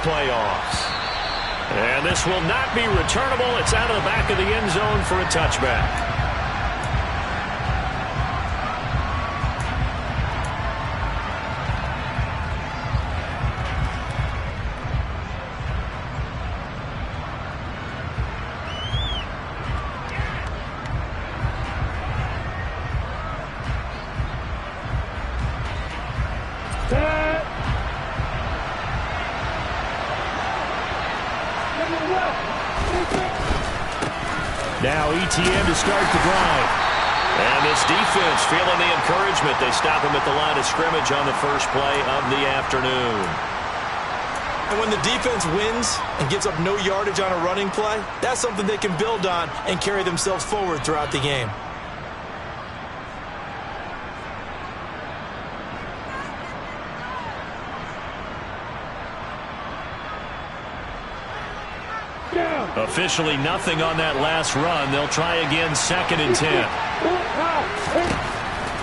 playoffs. And this will not be returnable. It's out of the back of the end zone for a touchback. Now ETN to start the drive. And this defense feeling the encouragement. They stop him at the line of scrimmage on the first play of the afternoon. And when the defense wins and gives up no yardage on a running play, that's something they can build on and carry themselves forward throughout the game. Officially nothing on that last run. They'll try again, 2nd and 10.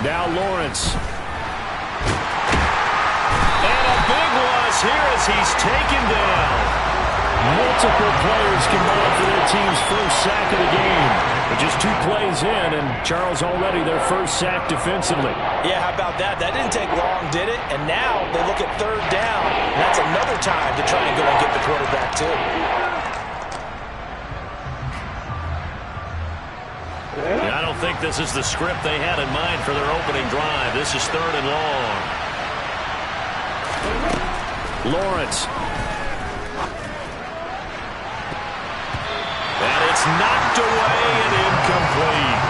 Now Lawrence. And a big loss here as he's taken down. Multiple players combined for their team's first sack of the game. But just 2 plays in, and Charles already their first sack defensively. Yeah, how about that? That didn't take long, did it? And now they look at 3rd down. And that's another time to try and go and get the quarterback, too. I don't think this is the script they had in mind for their opening drive. This is 3rd and long. Lawrence. And it's knocked away and incomplete.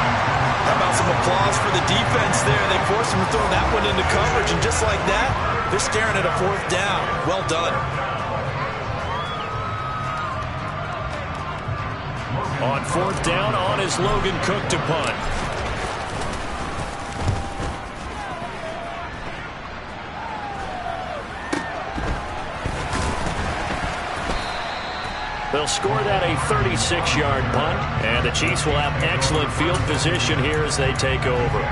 How about some applause for the defense there? They forced him to throw that one into coverage, and just like that, they're staring at a 4th down. Well done. On 4th down, on is Logan Cook to punt. They'll score that a 36-yard punt, and the Chiefs will have excellent field position here as they take over.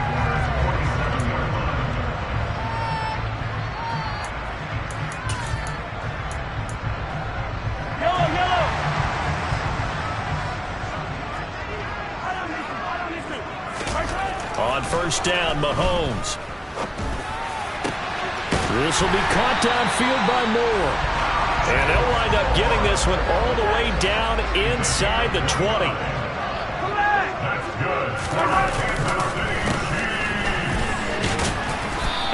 On 1st down, Mahomes. This will be caught downfield by Moore. And they'll wind up getting this one all the way down inside the 20.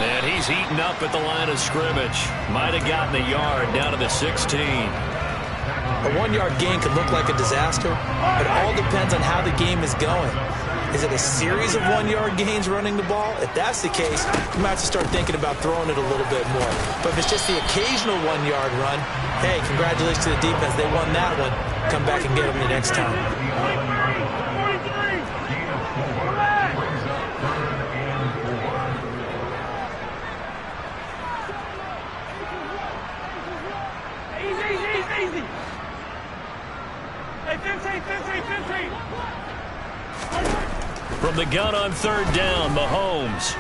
And he's heating up at the line of scrimmage. Might have gotten a yard down to the 16. A 1-yard gain could look like a disaster, but it all depends on how the game is going. Is it a series of 1-yard gains running the ball? If that's the case, you might have to start thinking about throwing it a little bit more. But if it's just the occasional 1-yard run, hey, congratulations to the defense. They won that one. Come back and get them the next time. Easy. Hey, 15. From the gun on 3rd down, Mahomes.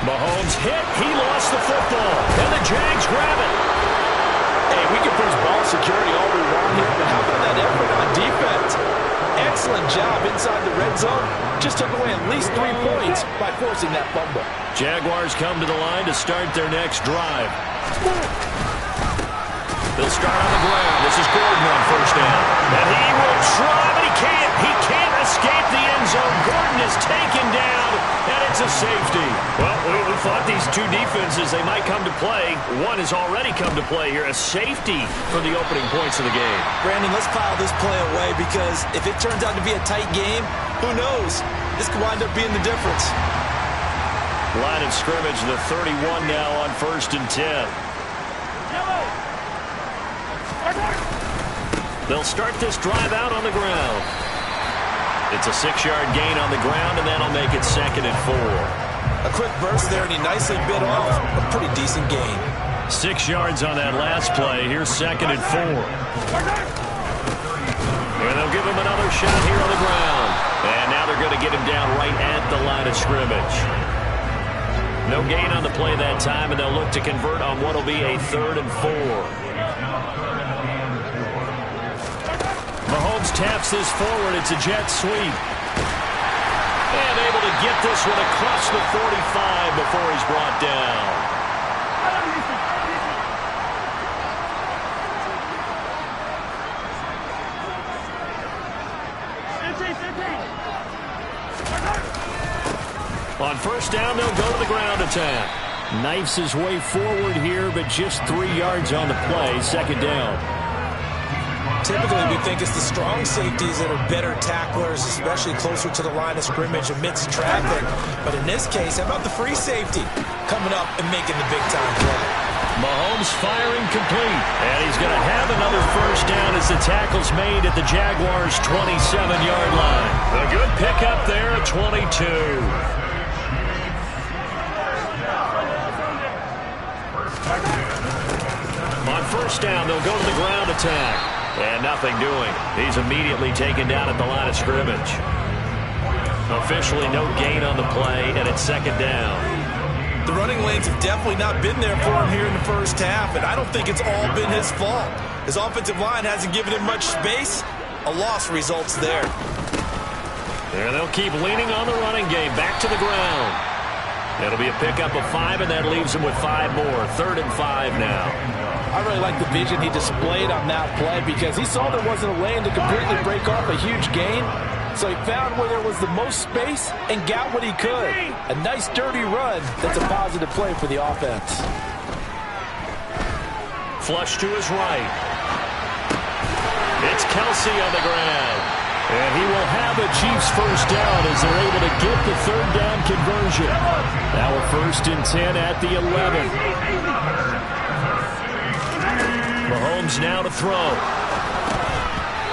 Mahomes hit. He lost the football. And the Jags grab it. Hey, we can push ball security all we want here, but how about that effort on defense? Excellent job inside the red zone. Just took away at least 3 points by forcing that fumble. Jaguars come to the line to start their next drive. They'll start on the ground. This is Gordon on 1st down. And he will try, but he can't. He can't escape the end zone. Gordon is taken down, and it's a safety. Well, we thought these 2 defenses, they might come to play. One has already come to play here. A safety for the opening points of the game. Brandon, let's pile this play away because if it turns out to be a tight game, who knows? This could wind up being the difference. Line of scrimmage, the 31 now on 1st and 10. They'll start this drive out on the ground. It's a 6-yard gain on the ground, and that'll make it 2nd and 4. A quick burst there, and he nicely bit off a pretty decent gain. 6 yards on that last play. Here's 2nd and 4. And they'll give him another shot here on the ground. And now they're going to get him down right at the line of scrimmage. No gain on the play that time, and they'll look to convert on what will be a 3rd and 4. Mahomes taps this forward. It's a jet sweep. And able to get this one across the 45 before he's brought down. On first down, they'll go to the ground attack. Knifes his way forward here, but just 3 yards on the play. 2nd down. Typically, we think it's the strong safeties that are better tacklers, especially closer to the line of scrimmage amidst traffic. But in this case, how about the free safety coming up and making the big-time play? Mahomes firing complete. And he's going to have another first down as the tackle's made at the Jaguars' 27-yard line. A good pickup there at 22. On first down, they'll go to the ground attack. And nothing doing. He's immediately taken down at the line of scrimmage. Officially no gain on the play, and it's 2nd down. The running lanes have definitely not been there for him here in the first half, and I don't think it's all been his fault. His offensive line hasn't given him much space. A loss results there. And they'll keep leaning on the running game. Back to the ground. That'll be a pickup of 5, and that leaves him with 5 more. 3rd and 5 now. I really like the vision he displayed on that play because he saw there wasn't a lane to completely break off a huge gain. So he found where there was the most space and got what he could. A nice, dirty run that's a positive play for the offense. Flush to his right. It's Kelsey on the ground. And he will have a Chiefs first down as they're able to get the 3rd down conversion. Now a 1st and 10 at the 11. Mahomes now to throw.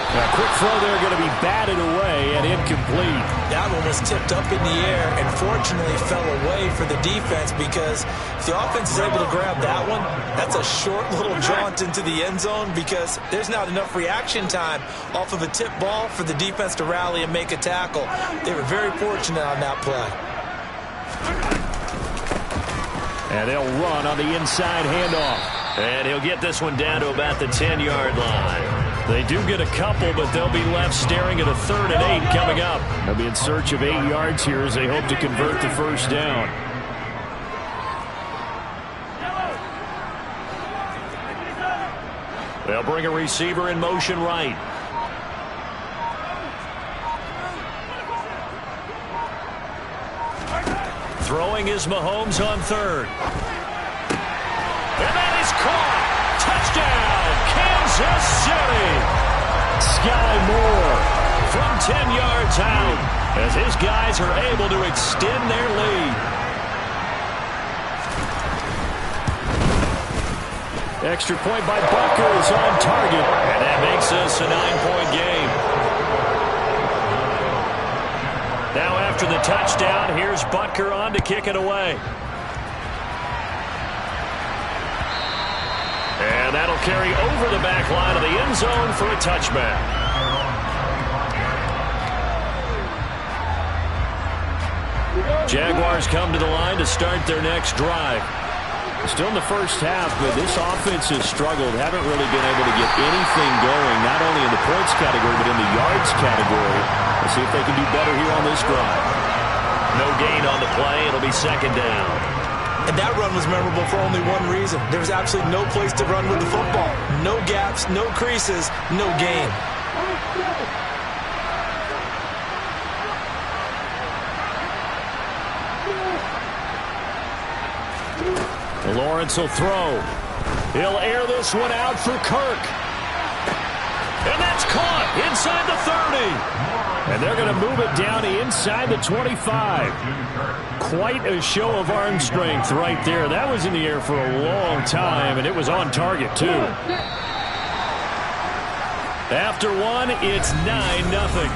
A quick throw there going to be batted away and incomplete. That one was tipped up in the air and fortunately fell away for the defense because if the offense is able to grab that one, that's a short little jaunt into the end zone because there's not enough reaction time off of a tip ball for the defense to rally and make a tackle. They were very fortunate on that play. And they'll run on the inside handoff. And he'll get this one down to about the 10-yard line. They do get a couple, but they'll be left staring at a 3rd and 8 coming up. They'll be in search of 8 yards here as they hope to convert the first down. They'll bring a receiver in motion right. Throwing is Mahomes on 3rd. And that is caught. Touchdown, Kansas City. Sky Moore from 10 yards out as his guys are able to extend their lead. Extra point by Butker is on target. And that makes us a 9-point game. Now after the touchdown, here's Butker on to kick it away. And that'll carry over the back line of the end zone for a touchback. Jaguars come to the line to start their next drive. Still in the first half, but this offense has struggled. Haven't really been able to get anything going, not only in the points category, but in the yards category. Let's see if they can do better here on this drive. No gain on the play. It'll be 2nd down. And that run was memorable for only one reason. There was absolutely no place to run with the football. No gaps, no creases, no gain. Lawrence will throw. He'll air this one out for Kirk. And that's caught inside the 30. And they're going to move it down inside the 25. Quite a show of arm strength right there. That was in the air for a long time, and it was on target, too. After one, it's 9-0.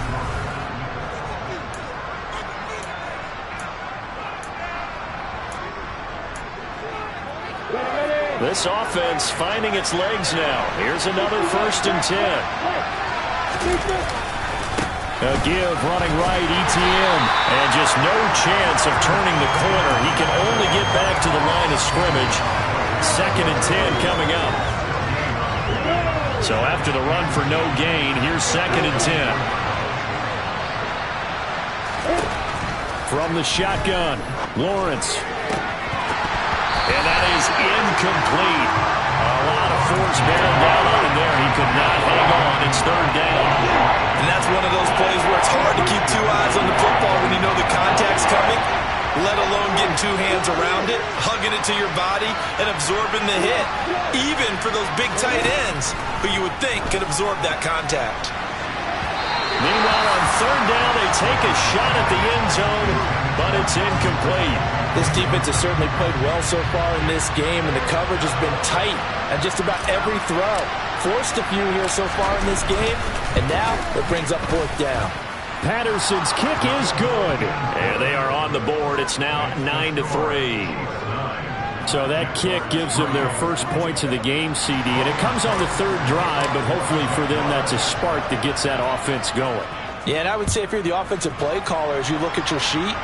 This offense finding its legs now. Here's another 1st and 10. A give running right, ETN. And just no chance of turning the corner. He can only get back to the line of scrimmage. 2nd and 10 coming up. So after the run for no gain, here's 2nd and 10. From the shotgun, Lawrence. And that is incomplete. A lot of force bearing down on him there. He could not hang on. It's 3rd down. And that's one of those plays where it's hard to keep 2 eyes on the football when you know the contact's coming, let alone getting 2 hands around it, hugging it to your body, and absorbing the hit, even for those big tight ends who you would think could absorb that contact. Meanwhile, on 3rd down, they take a shot at the end zone, but it's incomplete. This defense has certainly played well so far in this game, and the coverage has been tight at just about every throw. Forced a few here so far in this game, and now it brings up 4th down. Patterson's kick is good. And they are on the board. It's now 9-3. So that kick gives them their first points of the game, CD, and it comes on the 3rd drive, but hopefully for them that's a spark that gets that offense going. Yeah, and I would say if you're the offensive play caller, as you look at your sheet,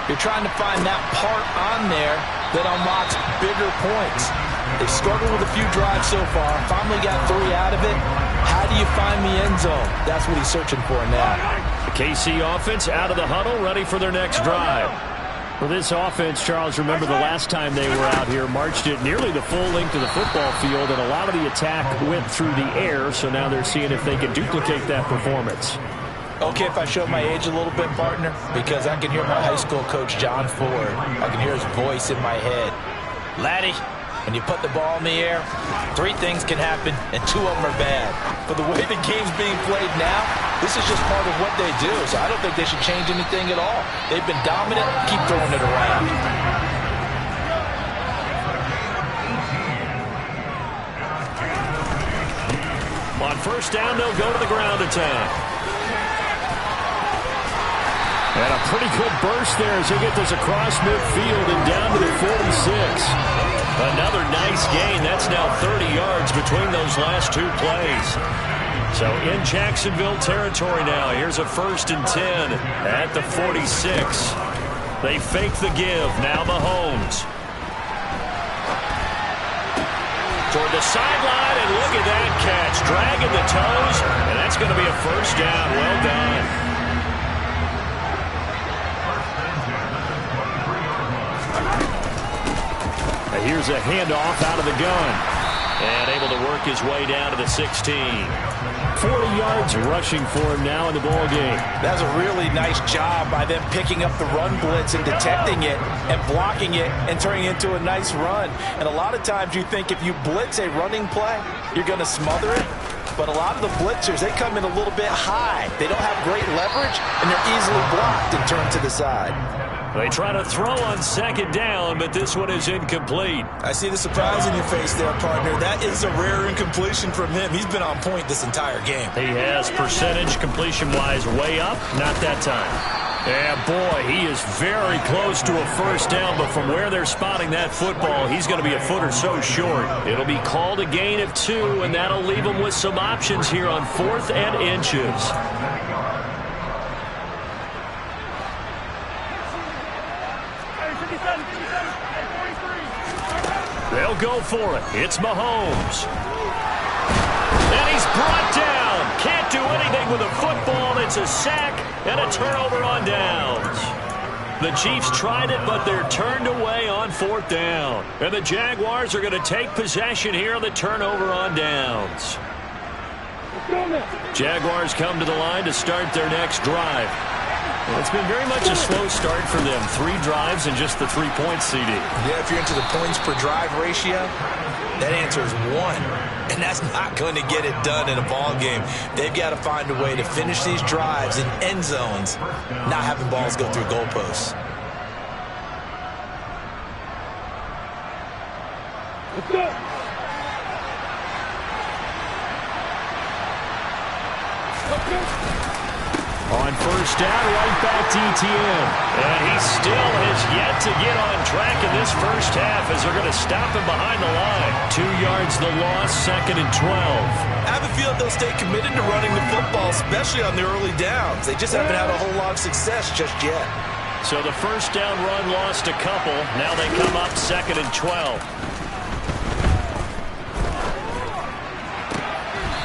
you're trying to find that part on there that unlocks bigger points. They've struggled with a few drives so far, finally got 3 out of it. How do you find the end zone? That's what he's searching for now. The KC offense out of the huddle, ready for their next drive. For this offense, Charles, remember the last time they were out here, marched it nearly the full length of the football field, and a lot of the attack went through the air, so now they're seeing if they can duplicate that performance. Okay, if I show my age a little bit, partner, because I can hear my high school coach, John Ford. I can hear his voice in my head. Laddie, when you put the ball in the air, 3 things can happen, and 2 of them are bad. But the way the game's being played now, this is just part of what they do, so I don't think they should change anything at all. They've been dominant. Keep throwing it around. On 1st down, they'll go to the ground attack. And a pretty good burst there as he gets this across midfield and down to the 46. Another nice gain. That's now 30 yards between those last 2 plays. So in Jacksonville territory now. Here's a 1st and 10 at the 46. They fake the give. Now Mahomes. Toward the sideline, and look at that catch. Dragging the toes, and that's going to be a 1st down. Well done. Here's a handoff out of the gun. And able to work his way down to the 16. 40 yards rushing for him now in the ball game. That's a really nice job by them picking up the run blitz and detecting it and blocking it and turning it into a nice run. And a lot of times you think if you blitz a running play, you're going to smother it. But a lot of the blitzers, they come in a little bit high. They don't have great leverage, and they're easily blocked and turned to the side. They try to throw on 2nd down, but this one is incomplete. I see the surprise in your face there, partner. That is a rare incompletion from him. He's been on point this entire game. He has percentage completion-wise way up, not that time. Yeah, boy, he is very close to a 1st down, but from where they're spotting that football, he's going to be a foot or so short. It'll be called a gain of 2, and that'll leave him with some options here on 4th and inches. They'll go for it. It's Mahomes. And he's brought down. Can't do anything with a football. It's a sack and a turnover on downs. The Chiefs tried it, but they're turned away on 4th down. And the Jaguars are going to take possession here on the turnover on downs. Jaguars come to the line to start their next drive. Well, it's been very much a slow start for them. 3 drives and just the 3 points, CD. Yeah, if you're into the points per drive ratio, that answer is 1. And that's not going to get it done in a ball game. They've got to find a way to finish these drives in end zones, not having balls go through goalposts. Let's go. On first down, right back to Etienne. And he still has yet to get on track in this first half as they're going to stop him behind the line. 2 yards the loss, 2nd and 12. I have a feeling they'll stay committed to running the football, especially on the early downs. They just haven't had a whole lot of success just yet. So the first down run lost a couple. Now they come up 2nd and 12.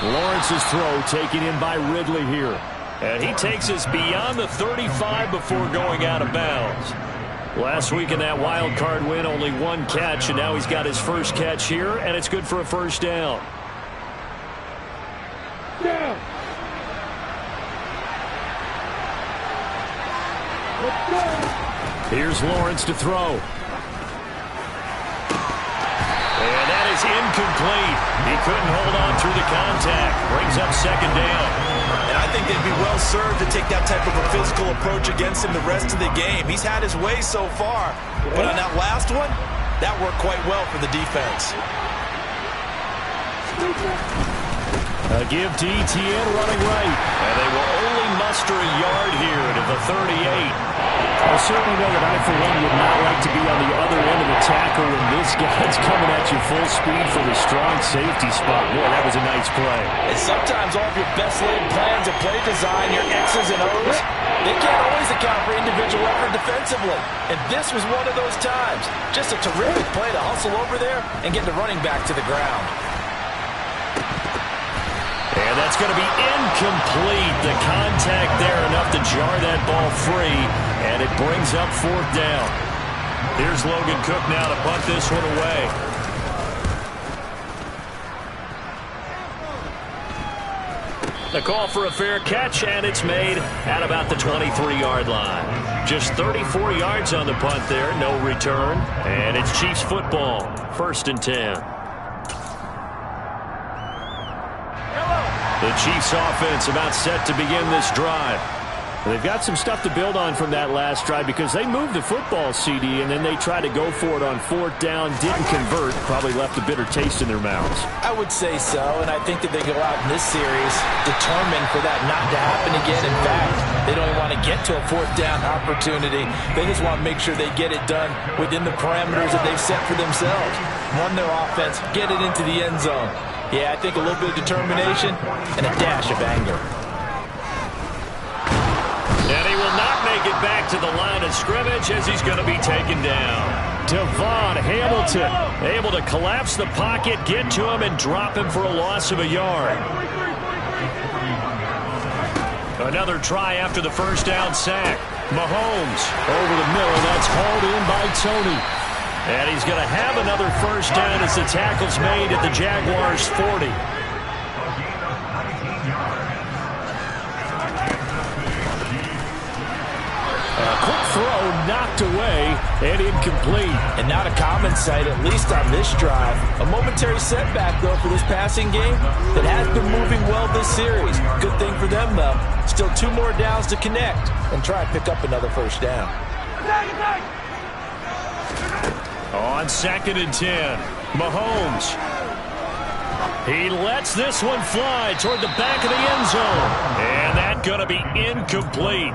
Lawrence's throw taken in by Ridley here. And he takes us beyond the 35 before going out of bounds. Last week in that wild card win, only 1 catch, and now he's got his first catch here, and it's good for a first down. Here's Lawrence to throw. And that is incomplete. He couldn't hold on through the contact. Brings up 2nd down. And I think they'd be well served to take that type of a physical approach against him the rest of the game. He's had his way so far. But on that last one, that worked quite well for the defense. A give to Etienne running right. And they will only muster a yard here to the 38. I certainly know that I, for one, would not like to be on the other end of the tackle when this guy's coming at you full speed from a strong safety spot. Boy, that was a nice play. And sometimes all of your best laid plans of play design, your X's and O's, they can't always account for individual effort defensively. And this was one of those times. Just a terrific play to hustle over there and get the running back to the ground. And that's going to be incomplete. The contact there enough to jar that ball free, and it brings up 4th down. Here's Logan Cook now to punt this one away. The call for a fair catch, and it's made at about the 23-yard line. Just 34 yards on the punt there, no return, and it's Chiefs football, 1st and 10. The Chiefs offense about set to begin this drive. They've got some stuff to build on from that last drive because they moved the football, CD, and then they tried to go for it on 4th down, didn't convert, probably left a bitter taste in their mouths. I would say so, and I think that they go out in this series determined for that not to happen again. In fact, they don't even want to get to a 4th down opportunity. They just want to make sure they get it done within the parameters that they've set for themselves. Run their offense, get it into the end zone. Yeah, I think a little bit of determination and a dash of anger. And he will not make it back to the line of scrimmage as he's going to be taken down. Devon Hamilton able to collapse the pocket, get to him, and drop him for a loss of a yard. Another try after the first down sack. Mahomes over the middle. That's hauled in by Tony. And he's going to have another first down as the tackle's made at the Jaguars' 40. A quick throw knocked away and incomplete. And not a common sight, at least on this drive. A momentary setback, though, for this passing game that has been moving well this series. Good thing for them, though. Still 2 more downs to connect and try and pick up another first down. On 2nd and 10, Mahomes. He lets this one fly toward the back of the end zone. And that's going to be incomplete.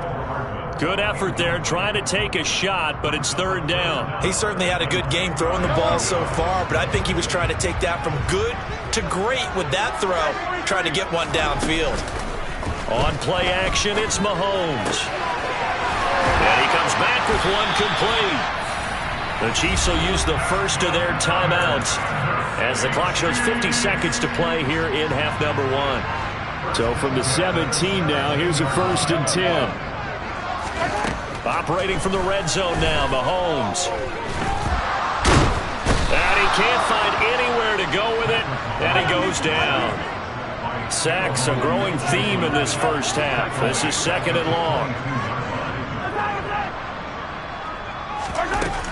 Good effort there, trying to take a shot, but it's 3rd down. He certainly had a good game throwing the ball so far, but I think he was trying to take that from good to great with that throw, trying to get one downfield. On play action, it's Mahomes. And he comes back with one complete. The Chiefs will use the first of their timeouts as the clock shows 50 seconds to play here in half number 1. So from the 17 now, here's a 1st and 10. Operating from the red zone now, Mahomes. And he can't find anywhere to go with it, and he goes down. Sacks, a growing theme in this first half. This is 2nd and long.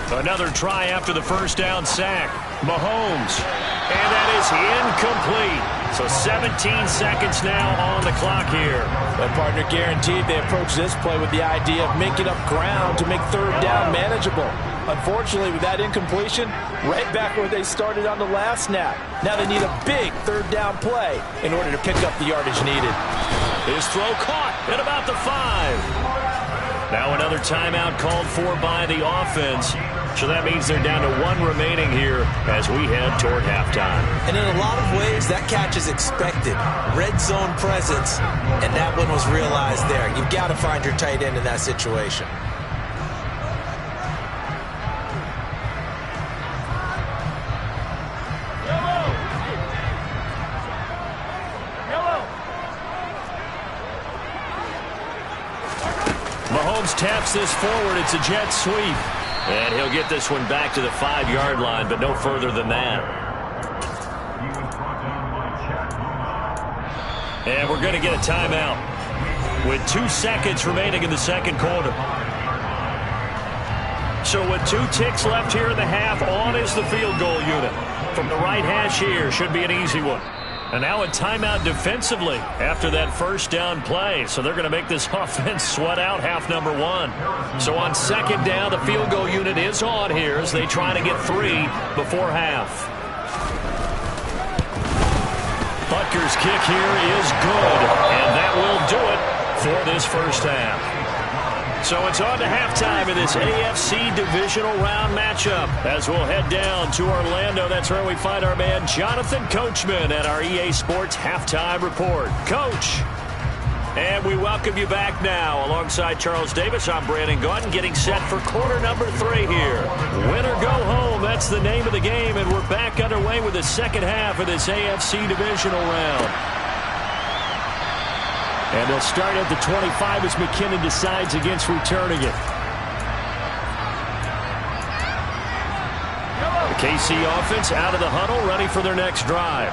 Another try after the first down sack. Mahomes. And that is incomplete. So 17 seconds now on the clock here. Well, partner, guaranteed they approach this play with the idea of making up ground to make 3rd down manageable. Unfortunately, with that incompletion, right back where they started on the last snap. Now they need a big third down play in order to pick up the yardage needed. His throw caught at about the 5. Now another timeout called for by the offense. So that means they're down to 1 remaining here as we head toward halftime. And in a lot of ways, that catch is expected. Red zone presence, and that one was realized there. You've got to find your tight end in that situation. Mahomes taps this forward. It's a jet sweep. And he'll get this one back to the 5-yard line, but no further than that. And we're going to get a timeout with 2 seconds remaining in the second quarter. So with 2 ticks left here in the half, on is the field goal unit. From the right hash here, should be an easy one. And now a timeout defensively after that first down play. So they're going to make this offense sweat out half number 1. So on second down, the field goal unit is on here as they try to get 3 before half. Butker's kick here is good, and that will do it for this first half. So it's on to halftime in this AFC divisional round matchup as we'll head down to Orlando. That's where we find our man Jonathan Coachman at our EA Sports Halftime Report. Coach, and we welcome you back now. Alongside Charles Davis, I'm Brandon Gaudin, getting set for quarter number 3 here. Win or go home, that's the name of the game, and we're back underway with the second half of this AFC divisional round. And they'll start at the 25 as McKinnon decides against returning it. The KC offense out of the huddle, ready for their next drive.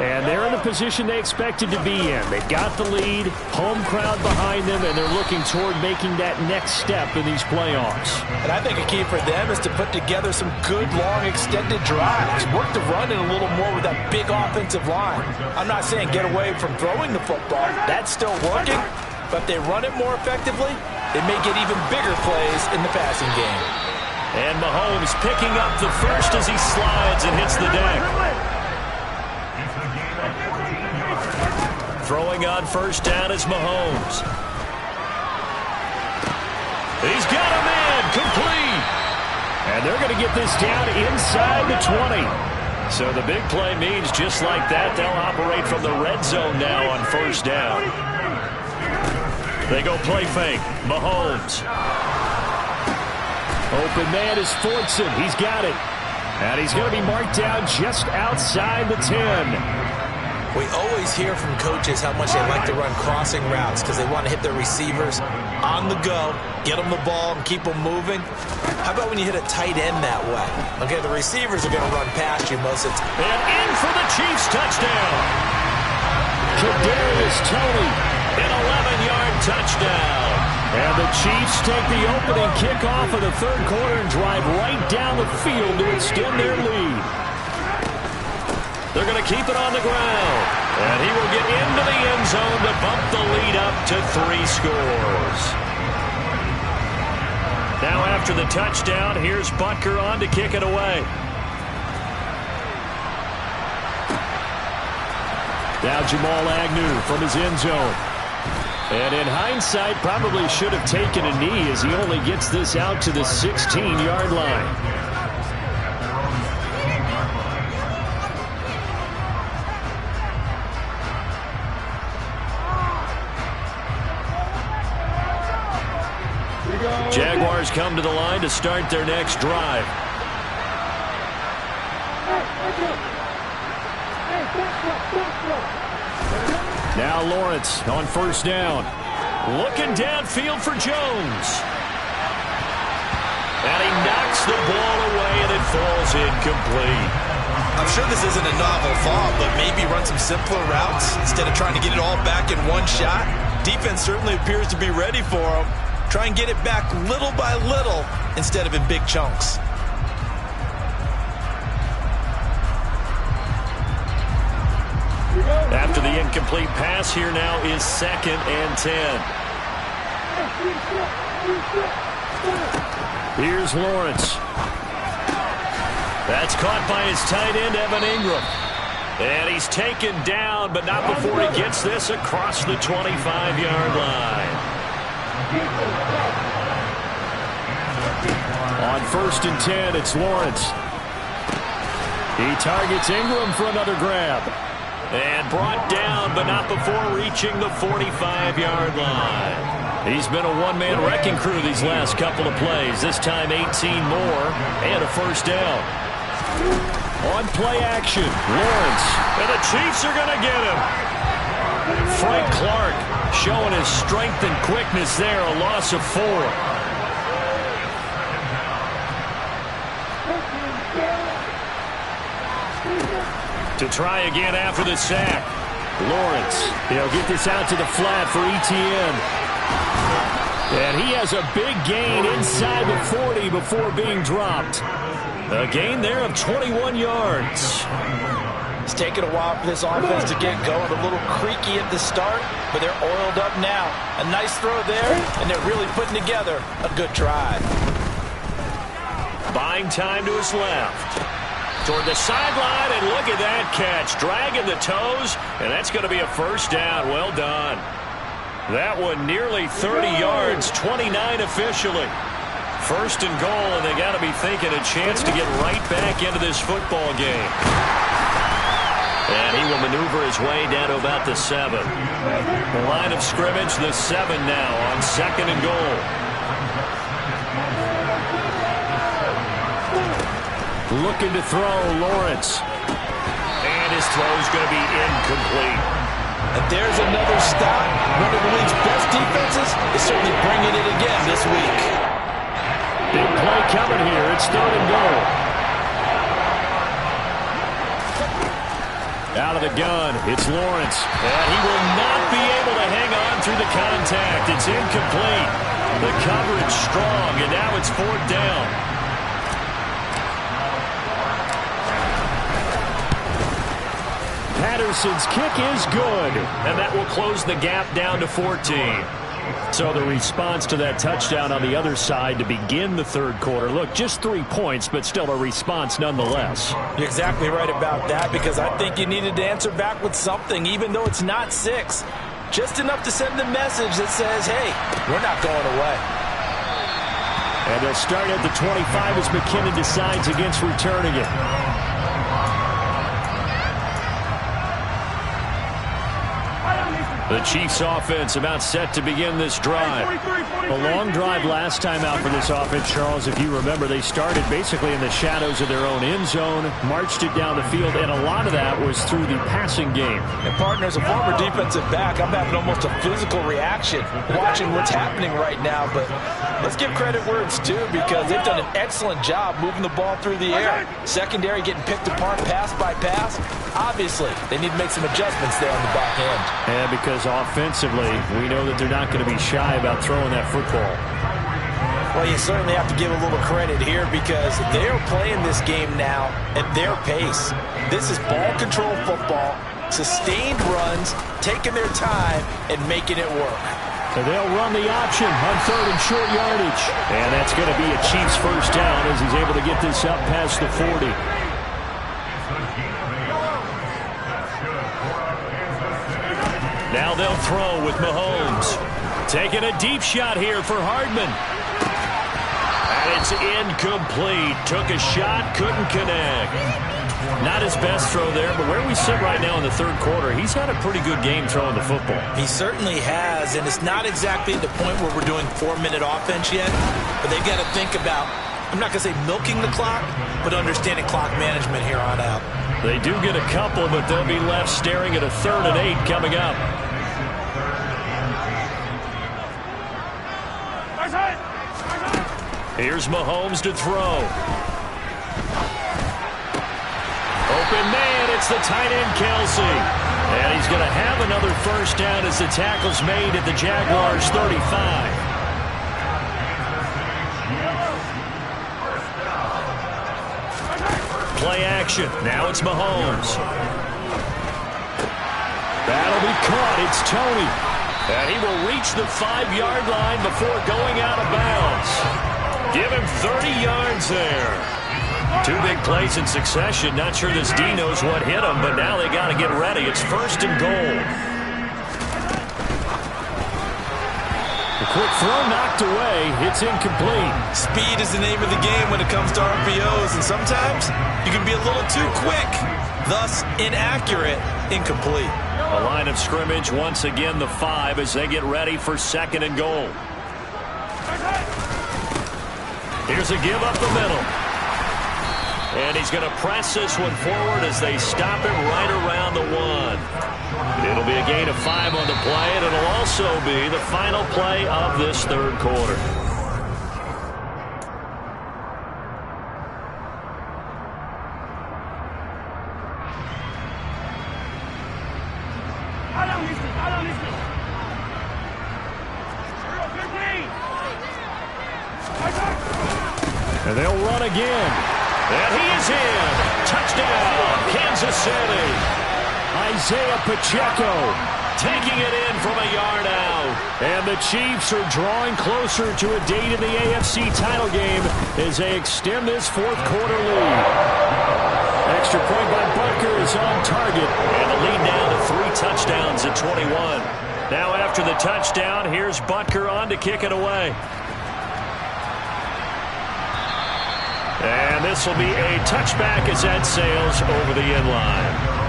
And they're in the position they expected to be in. They've got the lead, home crowd behind them, and they're looking toward making that next step in these playoffs. And I think a key for them is to put together some good, long, extended drives. Work the run in a little more with that big offensive line. I'm not saying get away from throwing the football. That's still working. But if they run it more effectively, they may get even bigger plays in the passing game. And Mahomes picking up the first as he slides and hits the deck. Throwing on first down is Mahomes. He's got a man complete. And they're going to get this down inside the 20. So the big play means just like that, they'll operate from the red zone now on first down. They go play fake. Mahomes. Open man is Fortson. He's got it. And he's going to be marked down just outside the 10. We always hear from coaches how much they like to run crossing routes because they want to hit their receivers on the go, get them the ball, and keep them moving. How about when you hit a tight end that way? Okay, the receivers are going to run past you most of the time. And in for the Chiefs touchdown. Kadarius Toney, an 11-yard touchdown. And the Chiefs take the opening kickoff of the third quarter and drive right down the field to extend their lead. They're going to keep it on the ground. And he will get into the end zone to bump the lead up to 3 scores. Now after the touchdown, here's Butker on to kick it away. Now Jamal Agnew from his end zone. And in hindsight, probably should have taken a knee as he only gets this out to the 16-yard line. Jaguars come to the line to start their next drive. Now Lawrence on first down. Looking downfield for Jones. And he knocks the ball away and it falls incomplete. I'm sure this isn't a novel thought, but maybe run some simpler routes instead of trying to get it all back in one shot. Defense certainly appears to be ready for him. Try and get it back little by little instead of in big chunks. After the incomplete pass, here now is 2nd and 10. Here's Lawrence. That's caught by his tight end, Evan Ingram. And he's taken down, but not before he gets this across the 25-yard line. On 1st and 10, it's Lawrence. He targets Ingram for another grab. And brought down, but not before reaching the 45-yard line. He's been a one-man wrecking crew these last couple of plays. This time 18 more and a first down. On play action, Lawrence. And the Chiefs are going to get him. Frank Clark showing his strength and quickness there. A loss of 4. To try again after the sack. Lawrence, he'll get this out to the flat for ETN. And he has a big gain inside the 40 before being dropped. A gain there of 21 yards. It's taken a while for this offense to get going. A little creaky at the start, but they're oiled up now. A nice throw there, and they're really putting together a good drive. Buying time to his left. Toward the sideline, and look at that catch. Dragging the toes, and that's going to be a first down. Well done. That one nearly 30 yards, 29 officially. 1st and goal, and they got to be thinking a chance to get right back into this football game. And he will maneuver his way down to about the 7. The line of scrimmage, the 7 now on 2nd and goal. Looking to throw, Lawrence. And his throw's going to be incomplete. And there's another stop. One of the league's best defenses is certainly bringing it again this week. Big play coming here. It's 3rd and goal. Out of the gun, it's Lawrence. And he will not be able to hang on through the contact. It's incomplete. The coverage strong, and now it's 4th down. Patterson's kick is good, and that will close the gap down to 14. So the response to that touchdown on the other side to begin the 3rd quarter. Look, just 3 points, but still a response nonetheless. You're exactly right about that, because I think you needed to answer back with something, even though it's not 6. Just enough to send the message that says, hey, we're not going away. And they'll start at the 25 as McKinnon decides against returning it. The Chiefs offense about set to begin this drive. A long drive last time out for this offense, Charles. If you remember, they started basically in the shadows of their own end zone, marched it down the field, and a lot of that was through the passing game. And partner, as a former defensive back, I'm having almost a physical reaction watching what's happening right now. But let's give credit where it's due, because they've done an excellent job moving the ball through the air. Secondary getting picked apart pass by pass. Obviously, they need to make some adjustments there on the back end. And because offensively, we know that they're not going to be shy about throwing that football. Well, you certainly have to give a little credit here, because they're playing this game now at their pace. This is ball control football, sustained runs, taking their time, and making it work. So they'll run the option on 3rd and short yardage. And that's going to be a Chiefs first down as he's able to get this up past the 40. Now they'll throw with Mahomes. Taking a deep shot here for Hardman. And it's incomplete. Took a shot, couldn't connect. Not his best throw there, but where we sit right now in the 3rd quarter, he's had a pretty good game throwing the football. He certainly has, and it's not exactly at the point where we're doing 4-minute offense yet, but they've got to think about, I'm not going to say milking the clock, but understanding clock management here on out. They do get a couple, but they'll be left staring at a 3rd and 8 coming up. Here's Mahomes to throw. Open man, it's the tight end, Kelsey. And he's going to have another first down as the tackle's made at the Jaguars' 35. Play action. Now it's Mahomes. That'll be caught. It's Tony. And he will reach the 5-yard line before going out of bounds. Give him 30 yards there. Two big plays in succession. Not sure this D knows what hit him, but now they got to get ready. It's 1st and goal. A quick throw knocked away. It's incomplete. Speed is the name of the game when it comes to RPOs, and sometimes you can be a little too quick. Thus, inaccurate, incomplete. A line of scrimmage, once again the 5 as they get ready for 2nd and goal. Here's a give up the middle. And he's going to press this one forward as they stop him right around the 1. It'll be a gain of 5 on the play, and it'll also be the final play of this 3rd quarter. And they'll run again. And he is in. Touchdown, Kansas City. Isaiah Pacheco Taking it in from a yard out. And the Chiefs are drawing closer to a date in the AFC title game as they extend this 4th quarter lead. Extra point by Butker is on target. And the lead now to 3 touchdowns at 21. Now after the touchdown, here's Butker on to kick it away. And this will be a touchback as that sails over the end line.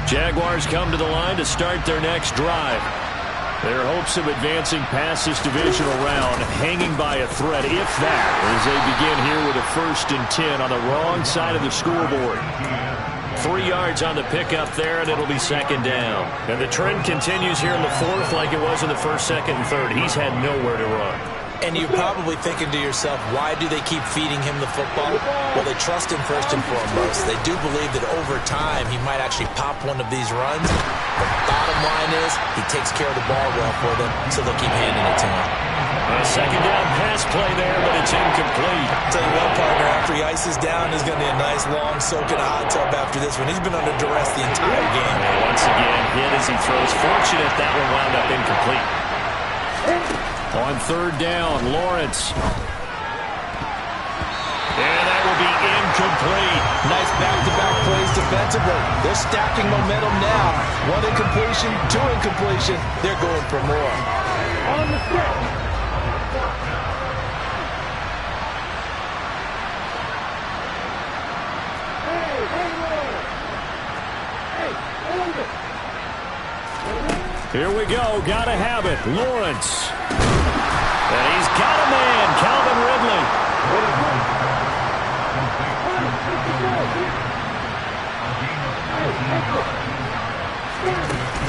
Jaguars come to the line to start their next drive. Their hopes of advancing past this divisional round hanging by a thread, if that, as they begin here with a 1st and 10 on the wrong side of the scoreboard. 3 yards on the pickup there, and it'll be 2nd down. And the trend continues here in the 4th like it was in the 1st, 2nd, and 3rd. He's had nowhere to run. And you're probably thinking to yourself, why do they keep feeding him the football? Well, they trust him first and foremost. They do believe that over time he might actually pop one of these runs. The bottom line is he takes care of the ball well for them, so they'll keep handing it to him. A 2nd down pass play there, but it's incomplete. Tell you what, partner, after he ices down, there's going to be a nice long soak in a hot tub after this one. He's been under duress the entire game. And once again, hit as he throws. Fortunate that one wound up incomplete. On 3rd down, Lawrence. And that will be incomplete. Nice back-to-back plays defensively. They're stacking momentum now. 1 incompletion, 2 incompletion. They're going for more. On the stretch. Here we go. Gotta have it. Lawrence. And he's got a man, Calvin Ridley.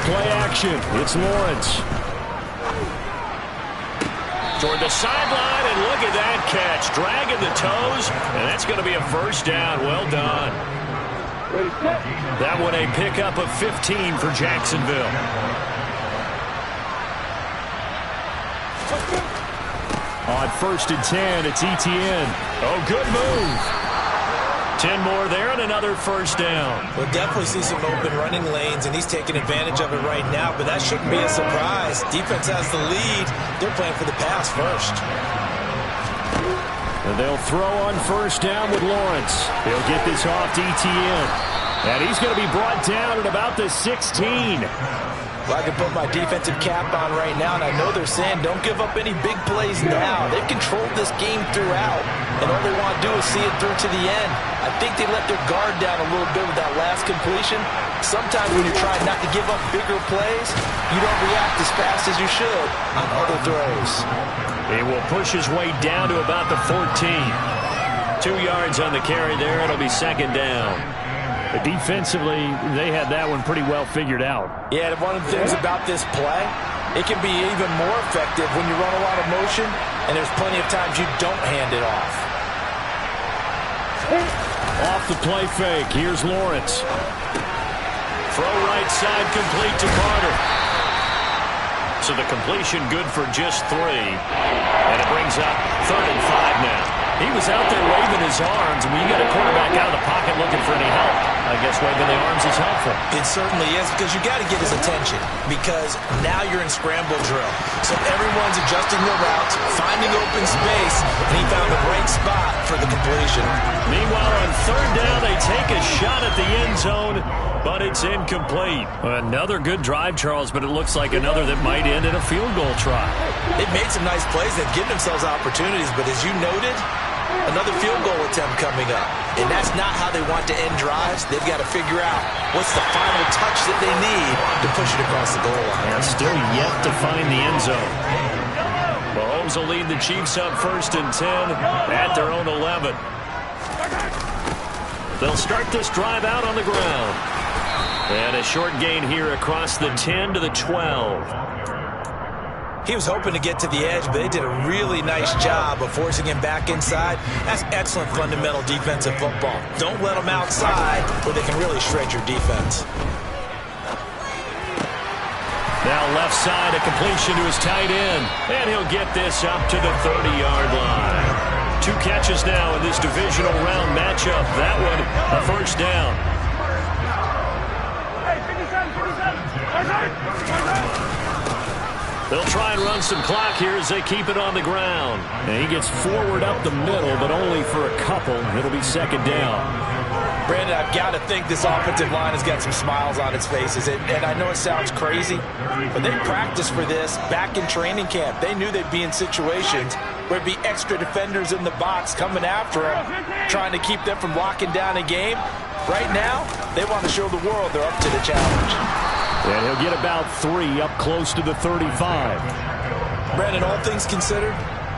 Play action. It's Lawrence. Toward the sideline, and look at that catch. Dragging the toes, and that's going to be a 1st down. Well done. That one a pickup of 15 for Jacksonville. On 1st and 10, it's ETN. Oh, good move. 10 more there and another 1st down. We'll definitely see some open running lanes, and he's taking advantage of it right now, but that shouldn't be a surprise. Defense has the lead. They're playing for the pass first. And they'll throw on 1st down with Lawrence. He'll get this off to ETN. And he's going to be brought down at about the 16. Well, I can put my defensive cap on right now, and I know they're saying don't give up any big plays now. They've controlled this game throughout, and all they want to do is see it through to the end. I think they let their guard down a little bit with that last completion. Sometimes when you're trying not to give up bigger plays, you don't react as fast as you should on other throws. He will push his way down to about the 14. 2 yards on the carry there. It'll be 2nd down. Defensively, they had that one pretty well figured out. Yeah, and one of the things about this play, it can be even more effective when you run a lot of motion, and there's plenty of times you don't hand it off. Off the play fake, here's Lawrence. Throw right side complete to Carter. So the completion good for just 3. And it brings up 3rd and 5 now. He was out there waving his arms, and when you got a quarterback out of the pocket looking for any help, I guess waving the arms is helpful. It certainly is, because you got to get his attention, because now you're in scramble drill. So everyone's adjusting their routes, finding open space, and he found the right spot for the completion. Meanwhile, on third down, they take a shot at the end zone, but it's incomplete. Another good drive, Charles, but it looks like another that might end in a field goal try. They've made some nice plays. They've given themselves opportunities, but as you noted, another field goal attempt coming up. And that's not how they want to end drives. They've got to figure out what's the final touch that they need to push it across the goal line. And still yet to find the end zone. Mahomes will lead the Chiefs up 1st and 10 at their own 11. They'll start this drive out on the ground. And a short gain here across the 10 to the 12. He was hoping to get to the edge, but they did a really nice job of forcing him back inside. That's excellent fundamental defensive football. Don't let them outside where they can really shred your defense. Now left side, a completion to his tight end. And he'll get this up to the 30-yard line. 2 catches now in this divisional round matchup. That one, a first down. They'll try and run some clock here as they keep it on the ground. And he gets forward up the middle, but only for a couple. It'll be 2nd down. Brandon, I've got to think this offensive line has got some smiles on its faces. And I know it sounds crazy, but they practiced for this back in training camp. They knew they'd be in situations where there'd be extra defenders in the box coming after them, trying to keep them from locking down a game. Right now, they want to show the world they're up to the challenge. And he'll get about 3 up close to the 35. Brandon, all things considered,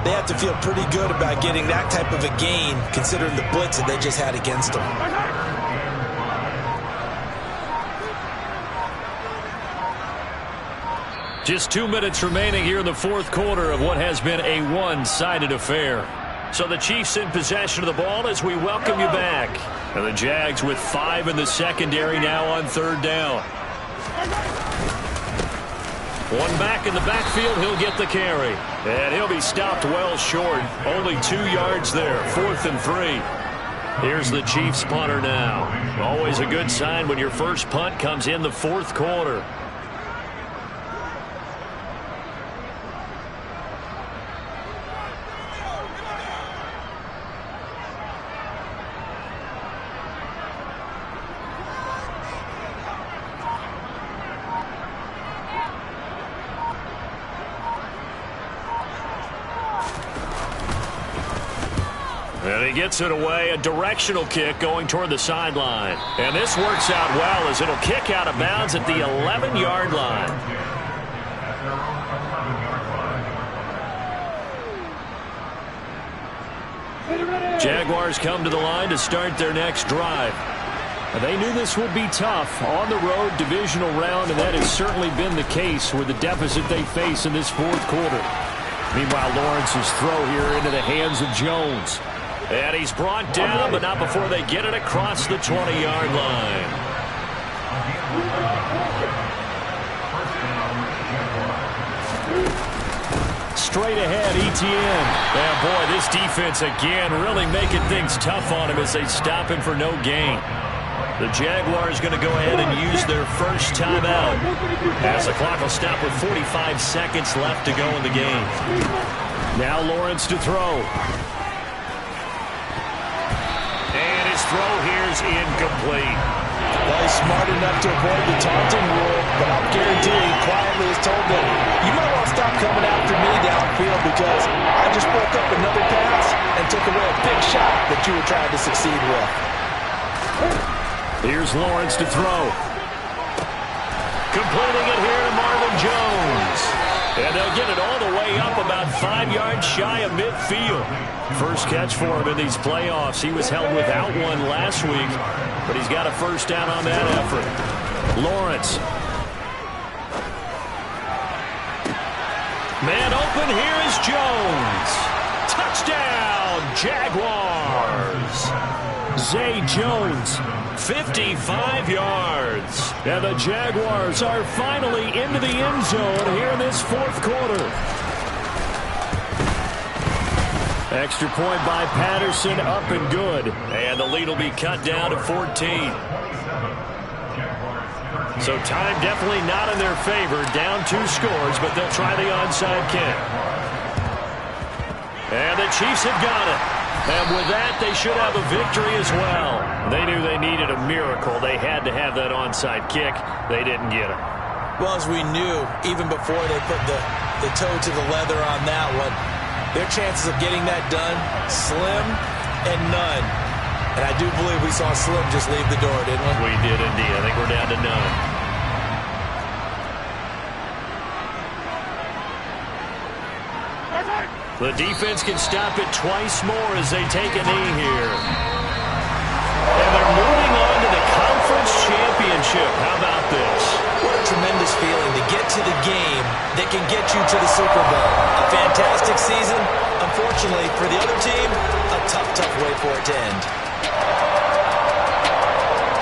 they have to feel pretty good about getting that type of a gain, considering the blitz that they just had against them. Just 2 minutes remaining here in the 4th quarter of what has been a one-sided affair. So the Chiefs in possession of the ball as we welcome you back. And the Jags with 5 in the secondary now on 3rd down. One back in the backfield, he'll get the carry. And he'll be stopped well short. Only 2 yards there, 4th and 3. Here's the Chiefs punter now. Always a good sign when your first punt comes in the 4th quarter. And he gets it away, a directional kick going toward the sideline. And this works out well as it'll kick out of bounds at the 11-yard line. Jaguars come to the line to start their next drive. They knew this would be tough on the road divisional round, and that has certainly been the case with the deficit they face in this 4th quarter. Meanwhile, Lawrence's throw here into the hands of Jones. And he's brought down, but not before they get it across the 20-yard line. Straight ahead, Etienne. And boy, this defense again really making things tough on him as they stop him for no gain. The Jaguars going to go ahead and use their first timeout as the clock will stop with 45 seconds left to go in the game. Now Lawrence to throw. And his throw here is incomplete. Well, he's smart enough to avoid the taunting rule, but I'll guarantee he quietly has told them, you might want to stop coming after me downfield because I just broke up another pass and took away a big shot that you were trying to succeed with. Here's Lawrence to throw. Completing it here to Marvin Jones. And they'll get it all the way up about 5 yards shy of midfield. First catch for him in these playoffs. He was held without one last week, but he's got a first down on that effort. Lawrence. Man open, here is Jones. Touchdown, Jaguars. Zay Jones, 55 yards. And the Jaguars are finally into the end zone here in this 4th quarter. Extra point by Patterson, up and good. And the lead will be cut down to 14. So time definitely not in their favor. Down 2 scores, but they'll try the onside kick. And the Chiefs have got it. And with that, they should have a victory as well. They knew they needed a miracle. They had to have that onside kick. They didn't get it. Well, as we knew, even before they put the toe to the leather on that one, their chances of getting that done, slim and none. And I do believe we saw Slim just leave the door, didn't we? We did indeed. I think we're down to none. The defense can stop it twice more as they take a knee here. And they're moving on to the conference championship. How about this? What a tremendous feeling to get to the game that can get you to the Super Bowl. A fantastic season. Unfortunately, for the other team, a tough way for it to end.